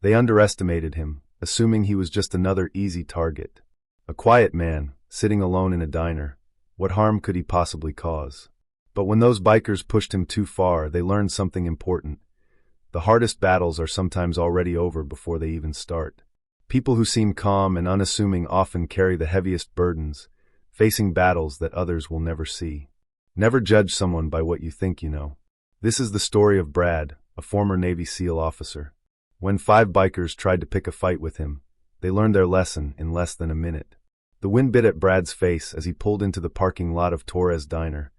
They underestimated him, assuming he was just another easy target. A quiet man, sitting alone in a diner. What harm could he possibly cause? But when those bikers pushed him too far, they learned something important. The hardest battles are sometimes already over before they even start. People who seem calm and unassuming often carry the heaviest burdens, facing battles that others will never see. Never judge someone by what you think you know. This is the story of Brad, a former Navy SEAL officer. When 5 bikers tried to pick a fight with him, they learned their lesson in less than a minute. The wind bit at Brad's face as he pulled into the parking lot of Torres Diner,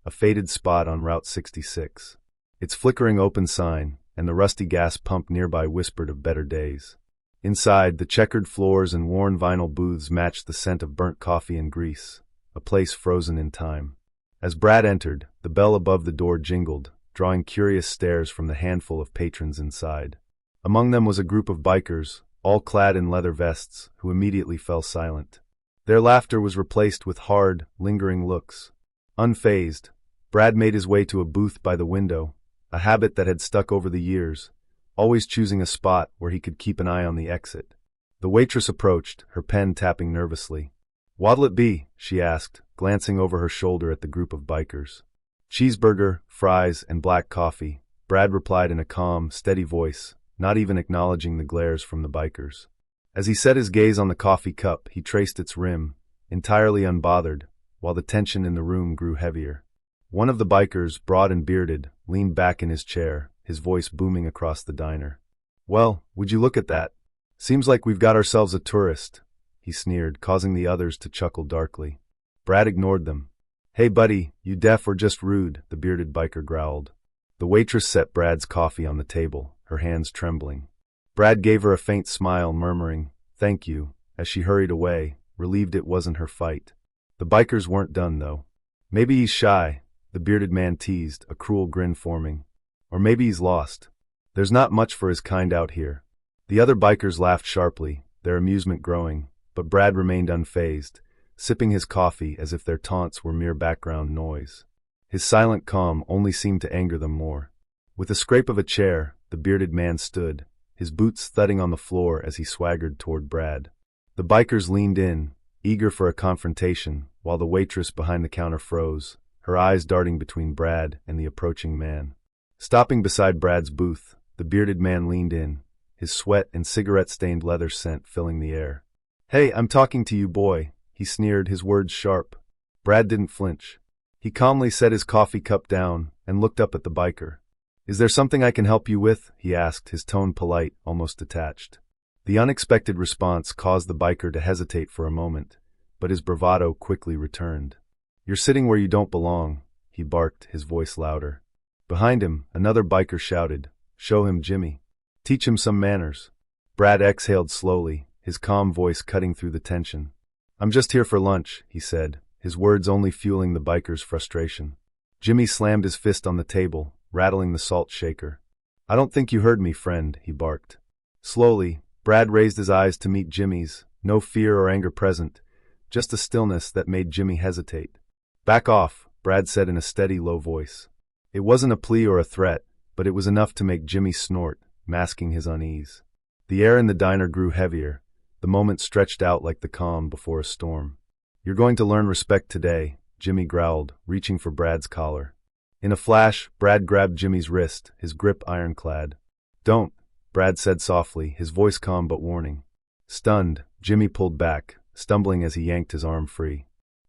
a faded spot on Route 66. Its flickering open sign and the rusty gas pump nearby whispered of better days. Inside, the checkered floors and worn vinyl booths matched the scent of burnt coffee and grease, a place frozen in time. As Brad entered, the bell above the door jingled, drawing curious stares from the handful of patrons inside. Among them was a group of bikers, all clad in leather vests, who immediately fell silent. Their laughter was replaced with hard, lingering looks. Unfazed, Brad made his way to a booth by the window, a habit that had stuck over the years, always choosing a spot where he could keep an eye on the exit. The waitress approached, her pen tapping nervously. "What'll it be?" she asked, glancing over her shoulder at the group of bikers. "Cheeseburger, fries, and black coffee," Brad replied in a calm, steady voice, not even acknowledging the glares from the bikers. As he set his gaze on the coffee cup, he traced its rim, entirely unbothered, while the tension in the room grew heavier. One of the bikers, broad and bearded, leaned back in his chair, his voice booming across the diner. "Well, would you look at that? Seems like we've got ourselves a tourist," he sneered, causing the others to chuckle darkly. Brad ignored them. "Hey buddy, you deaf or just rude?" the bearded biker growled. The waitress set Brad's coffee on the table, her hands trembling. Brad gave her a faint smile, murmuring, "Thank you," as she hurried away, relieved it wasn't her fight. The bikers weren't done, though. "Maybe he's shy," the bearded man teased, a cruel grin forming. "Or maybe he's lost. There's not much for his kind out here." The other bikers laughed sharply, their amusement growing, but Brad remained unfazed, sipping his coffee as if their taunts were mere background noise. His silent calm only seemed to anger them more. With a scrape of a chair, the bearded man stood, his boots thudding on the floor as he swaggered toward Brad. The bikers leaned in, eager for a confrontation, while the waitress behind the counter froze, her eyes darting between Brad and the approaching man. Stopping beside Brad's booth, the bearded man leaned in, his sweat and cigarette-stained leather scent filling the air. "Hey, I'm talking to you, boy," he sneered, his words sharp. Brad didn't flinch. He calmly set his coffee cup down and looked up at the biker. "Is there something I can help you with?" he asked, his tone polite, almost detached. The unexpected response caused the biker to hesitate for a moment, but his bravado quickly returned. "You're sitting where you don't belong," he barked, his voice louder. Behind him, another biker shouted, "Show him Jimmy. Teach him some manners." Brad exhaled slowly, his calm voice cutting through the tension. "I'm just here for lunch," he said, his words only fueling the biker's frustration. Jimmy slammed his fist on the table, rattling the salt shaker. "I don't think you heard me, friend," he barked. Slowly, Brad raised his eyes to meet Jimmy's, no fear or anger present, just a stillness that made Jimmy hesitate. "Back off," Brad said in a steady, low voice. It wasn't a plea or a threat, but it was enough to make Jimmy snort, masking his unease. The air in the diner grew heavier, the moment stretched out like the calm before a storm. "You're going to learn respect today," Jimmy growled, reaching for Brad's collar. In a flash, Brad grabbed Jimmy's wrist, his grip ironclad. "Don't," Brad said softly, his voice calm but warning. Stunned, Jimmy pulled back, stumbling as he yanked his arm free.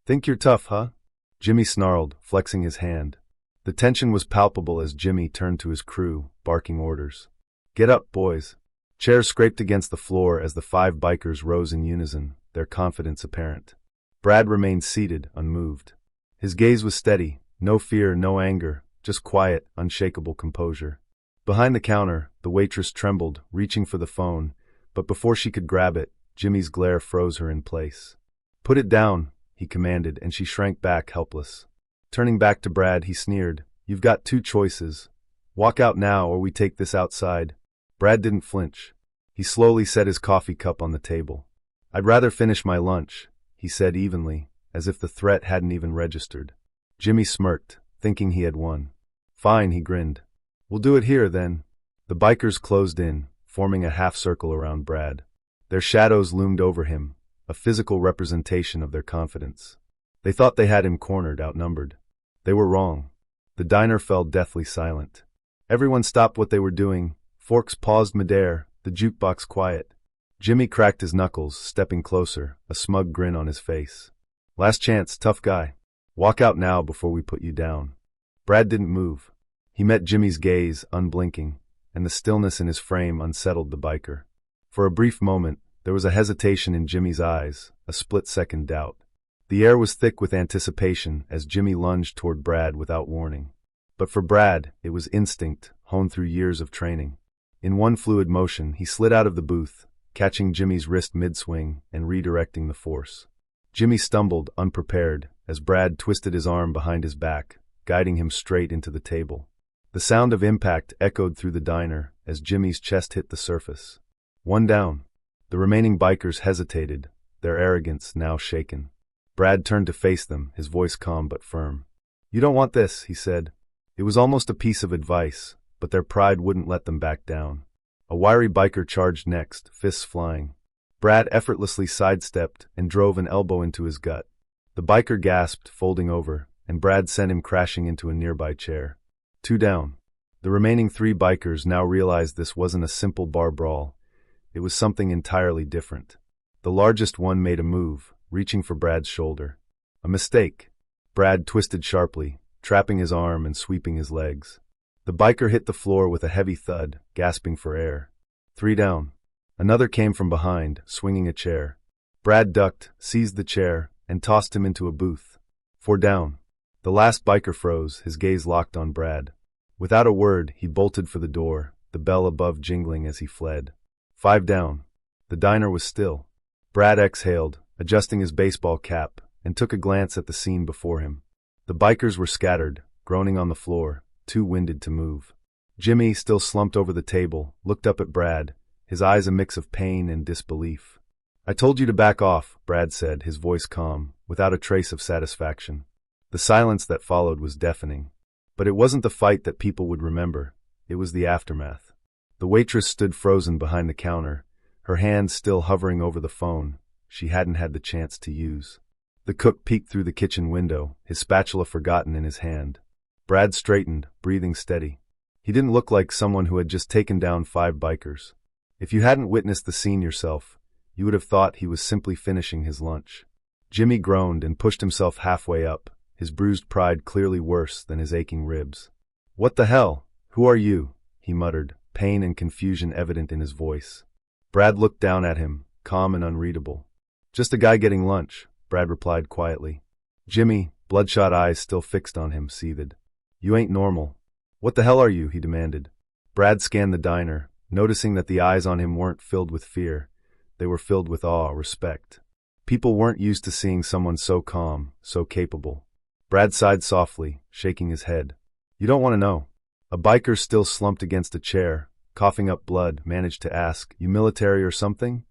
"Think you're tough, huh?" Jimmy snarled, flexing his hand. The tension was palpable as Jimmy turned to his crew, barking orders. "Get up, boys." Chairs scraped against the floor as the 5 bikers rose in unison, their confidence apparent. Brad remained seated, unmoved. His gaze was steady, no fear, no anger, just quiet, unshakable composure. Behind the counter, the waitress trembled, reaching for the phone, but before she could grab it, Jimmy's glare froze her in place. "Put it down," he commanded, and she shrank back, helpless. Turning back to Brad, he sneered, "You've got 2 choices. Walk out now or we take this outside." Brad didn't flinch. He slowly set his coffee cup on the table. "I'd rather finish my lunch," he said evenly, as if the threat hadn't even registered. Jimmy smirked, thinking he had won. "Fine," he grinned. "We'll do it here, then." The bikers closed in, forming a half-circle around Brad. Their shadows loomed over him, a physical representation of their confidence. They thought they had him cornered, outnumbered. They were wrong. The diner fell deathly silent. Everyone stopped what they were doing, forks paused midair, the jukebox quiet. Jimmy cracked his knuckles, stepping closer, a smug grin on his face. Last chance, tough guy. Walk out now before we put you down. Brad didn't move. He met Jimmy's gaze, unblinking, and the stillness in his frame unsettled the biker. For a brief moment, there was a hesitation in Jimmy's eyes, a split-second doubt. The air was thick with anticipation as Jimmy lunged toward Brad without warning. But for Brad, it was instinct, honed through years of training. In one fluid motion, he slid out of the booth, catching Jimmy's wrist mid-swing and redirecting the force. Jimmy stumbled, unprepared, as Brad twisted his arm behind his back, guiding him straight into the table. The sound of impact echoed through the diner as Jimmy's chest hit the surface. One down. The remaining bikers hesitated, their arrogance now shaken. Brad turned to face them, his voice calm but firm. "You don't want this," he said. It was almost a piece of advice, but their pride wouldn't let them back down. A wiry biker charged next, fists flying. Brad effortlessly sidestepped and drove an elbow into his gut. The biker gasped, folding over, and Brad sent him crashing into a nearby chair. 2 down. The remaining 3 bikers now realized this wasn't a simple bar brawl. It was something entirely different. The largest one made a move, reaching for Brad's shoulder. A mistake. Brad twisted sharply, trapping his arm and sweeping his legs. The biker hit the floor with a heavy thud, gasping for air. 3 down. Another came from behind, swinging a chair. Brad ducked, seized the chair, and tossed him into a booth. 4 down. The last biker froze, his gaze locked on Brad. Without a word, he bolted for the door, the bell above jingling as he fled. 5 down. The diner was still. Brad exhaled, adjusting his baseball cap, and took a glance at the scene before him. The bikers were scattered, groaning on the floor, too winded to move. Jimmy, still slumped over the table, looked up at Brad, his eyes a mix of pain and disbelief. "I told you to back off," Brad said, his voice calm, without a trace of satisfaction. The silence that followed was deafening. But it wasn't the fight that people would remember, it was the aftermath. The waitress stood frozen behind the counter, her hand still hovering over the phone she hadn't had the chance to use. The cook peeked through the kitchen window, his spatula forgotten in his hand. Brad straightened, breathing steady. He didn't look like someone who had just taken down 5 bikers. If you hadn't witnessed the scene yourself, you would have thought he was simply finishing his lunch. Jimmy groaned and pushed himself halfway up, his bruised pride clearly worse than his aching ribs. "What the hell? Who are you?" he muttered, pain and confusion evident in his voice. Brad looked down at him, calm and unreadable. "Just a guy getting lunch," Brad replied quietly. Jimmy, bloodshot eyes still fixed on him, seethed. "You ain't normal." "What the hell are you?" he demanded. Brad scanned the diner, noticing that the eyes on him weren't filled with fear. They were filled with awe, respect. People weren't used to seeing someone so calm, so capable. Brad sighed softly, shaking his head. "You don't want to know." A biker still slumped against a chair, coughing up blood, managed to ask, "You military or something?"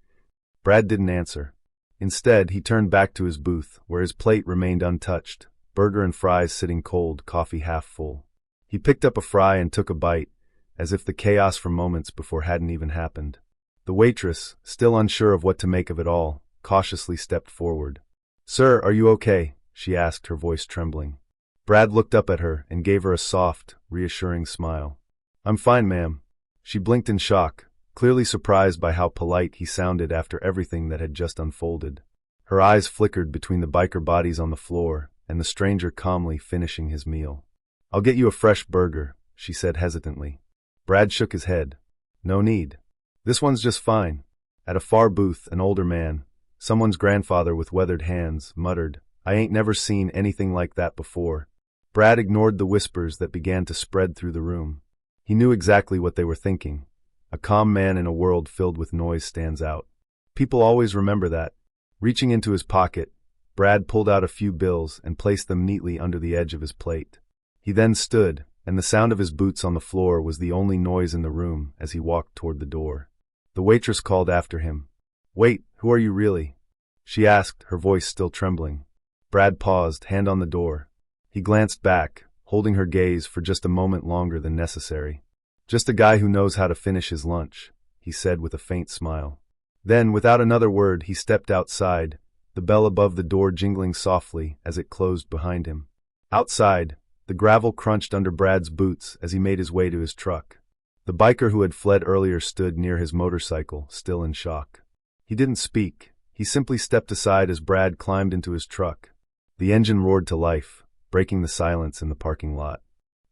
Brad didn't answer. Instead, he turned back to his booth, where his plate remained untouched, burger and fries sitting cold, coffee half full. He picked up a fry and took a bite, as if the chaos from moments before hadn't even happened. The waitress, still unsure of what to make of it all, cautiously stepped forward. "Sir, are you okay?" she asked, her voice trembling. Brad looked up at her and gave her a soft, reassuring smile. "I'm fine, ma'am." She blinked in shock, clearly surprised by how polite he sounded after everything that had just unfolded. Her eyes flickered between the biker bodies on the floor and the stranger calmly finishing his meal. "I'll get you a fresh burger," she said hesitantly. Brad shook his head. "No need. This one's just fine." At a far booth, an older man, someone's grandfather with weathered hands, muttered, "I ain't never seen anything like that before." Brad ignored the whispers that began to spread through the room. He knew exactly what they were thinking. A calm man in a world filled with noise stands out. People always remember that. Reaching into his pocket, Brad pulled out a few bills and placed them neatly under the edge of his plate. He then stood, and the sound of his boots on the floor was the only noise in the room as he walked toward the door. The waitress called after him. "Wait, who are you really?" she asked, her voice still trembling. Brad paused, hand on the door. He glanced back, holding her gaze for just a moment longer than necessary. "Just a guy who knows how to finish his lunch," he said with a faint smile. Then, without another word, he stepped outside, the bell above the door jingling softly as it closed behind him. Outside, the gravel crunched under Brad's boots as he made his way to his truck. The biker who had fled earlier stood near his motorcycle, still in shock. He didn't speak. He simply stepped aside as Brad climbed into his truck. The engine roared to life, breaking the silence in the parking lot.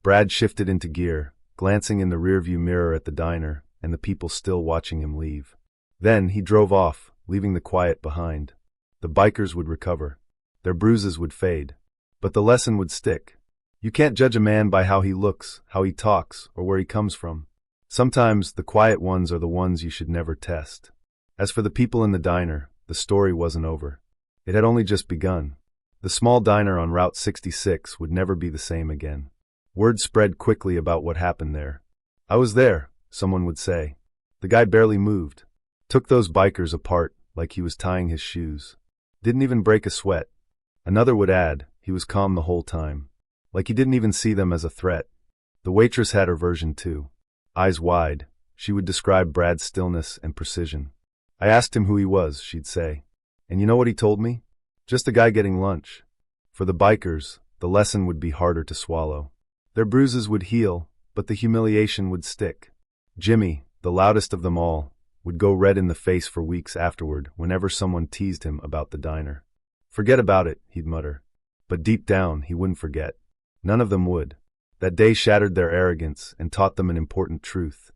Brad shifted into gear, glancing in the rearview mirror at the diner and the people still watching him leave. Then he drove off, leaving the quiet behind. The bikers would recover. Their bruises would fade. But the lesson would stick. You can't judge a man by how he looks, how he talks, or where he comes from. Sometimes the quiet ones are the ones you should never test. As for the people in the diner, the story wasn't over. It had only just begun. The small diner on Route 66 would never be the same again. Word spread quickly about what happened there. "I was there," someone would say. "The guy barely moved. Took those bikers apart like he was tying his shoes. Didn't even break a sweat." Another would add, "He was calm the whole time. Like he didn't even see them as a threat." The waitress had her version too. Eyes wide, she would describe Brad's stillness and precision. "I asked him who he was," she'd say. "And you know what he told me? Just a guy getting lunch." For the bikers, the lesson would be harder to swallow. Their bruises would heal, but the humiliation would stick. Jimmy, the loudest of them all, would go red in the face for weeks afterward whenever someone teased him about the diner. "Forget about it," he'd mutter. But deep down, he wouldn't forget. None of them would. That day shattered their arrogance and taught them an important truth.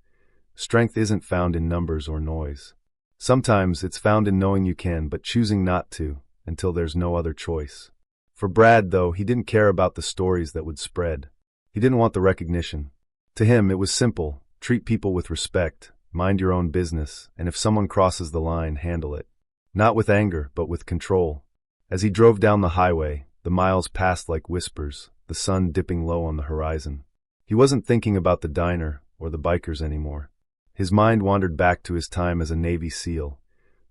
Strength isn't found in numbers or noise. Sometimes it's found in knowing you can but choosing not to, until there's no other choice. For Brad, though, he didn't care about the stories that would spread. He didn't want the recognition. To him, it was simple: treat people with respect, mind your own business, and if someone crosses the line, handle it. Not with anger, but with control. As he drove down the highway, the miles passed like whispers, the sun dipping low on the horizon. He wasn't thinking about the diner or the bikers anymore. His mind wandered back to his time as a Navy SEAL.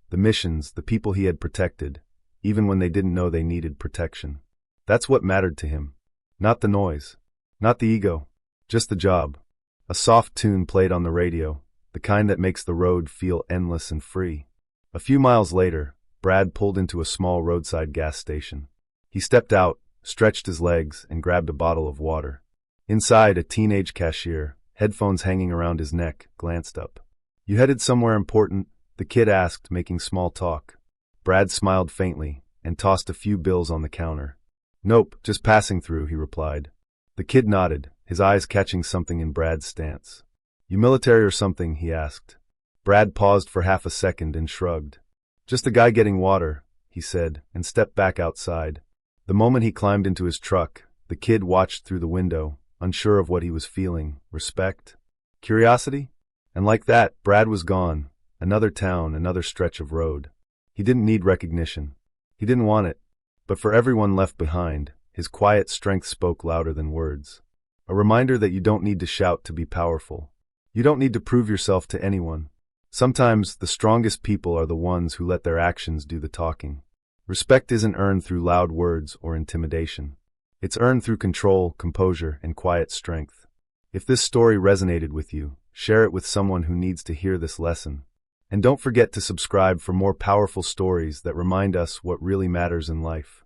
The missions, the people he had protected, even when they didn't know they needed protection. That's what mattered to him. Not the noise. Not the ego. Just the job. A soft tune played on the radio, the kind that makes the road feel endless and free. A few miles later, Brad pulled into a small roadside gas station. He stepped out, stretched his legs, and grabbed a bottle of water. Inside, a teenage cashier, headphones hanging around his neck, glanced up. "You headed somewhere important?" the kid asked, making small talk. Brad smiled faintly and tossed a few bills on the counter. "Nope, just passing through," he replied. The kid nodded, his eyes catching something in Brad's stance. "You military or something?" he asked. Brad paused for half a second and shrugged. "Just a guy getting water," he said, and stepped back outside. The moment he climbed into his truck, the kid watched through the window, unsure of what he was feeling. Respect? Curiosity? And like that, Brad was gone. Another town, another stretch of road. He didn't need recognition. He didn't want it. But for everyone left behind, his quiet strength spoke louder than words. A reminder that you don't need to shout to be powerful. You don't need to prove yourself to anyone. Sometimes the strongest people are the ones who let their actions do the talking. Respect isn't earned through loud words or intimidation. It's earned through control, composure, and quiet strength. If this story resonated with you, share it with someone who needs to hear this lesson. And don't forget to subscribe for more powerful stories that remind us what really matters in life.